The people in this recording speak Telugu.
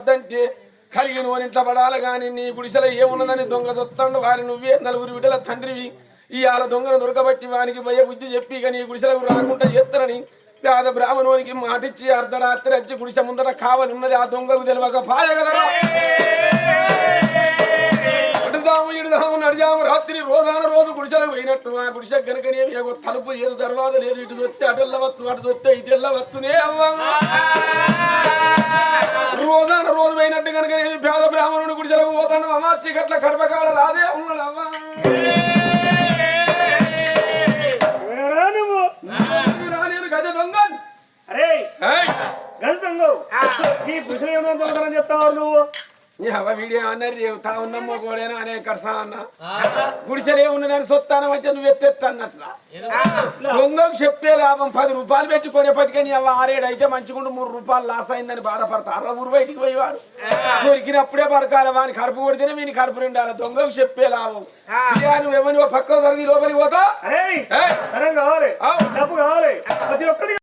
అంటే కలిగి నువ్వు ఇంట్లో పడాలి కానీ నీ గుడిసెలో ఏమున్నదని దొంగ దొత్తండు వారి నువ్వే నలుగురు బిడ్డల తండ్రివి ఇవాళ దొంగను దొరకబట్టి వానికి భయ బుద్ధి చెప్పి ఇక నీ గుడిసెలకు రాకుండా చేస్తానని పేద బ్రాహ్మణునికి మాటిచ్చి అర్ధరాత్రి వచ్చి గుడిసె ముందర కావాలి ఉన్నది ఆ దొంగకు తెలియక పాయ కదరా అడుదాము ఇడుదాము నడిదాము రాత్రి రోజు గుడిసెలకు పోయినట్టు ఆ గుడిసె కనుకనే తలుపు ఏదు తర్వాత లేదు ఇటు చూస్తే అటు వెళ్ళవచ్చు అటు చూస్తే ఇటు వెళ్ళవచ్చునే అవ్వ రోజు పోయినట్టు కనుక పేద బ్రాహ్మణుని గుడిసెలకు పోతాను అమాచి గట్ల కర్మకాడ రాదే ఉన్నాడు అవ్వ నేను గజ దొంగ అరే గజ దొంగ ఈ పురుషులు ఏమన్నా దొంగతనం చెప్తావు నువ్వు వీడియో అన్నారు తా ఉన్నమ్మో కూడా అనే కడసా అన్న గుడిసెలు ఏమున్నదని సొత్తాన వచ్చి నువ్వు ఎత్తెత్తన్నట్లా దొంగకు చెప్పే లాభం 10 రూపాయలు పెట్టుకునేపటికని అవ్వ 6-7 అయితే మంచిగుండు 3 రూపాయలు లాస్ అయిందని బాధపడతారు ఊరు బయటికి పోయేవాడు దొరికినప్పుడే పరకాల వాని కడుపు కొడితేనే వీని కడుపు నిండాలి దొంగకు చెప్పే లాభం నువ్వు ఎవరిని పక్కకు తరగి లోపలికి పోతా అరే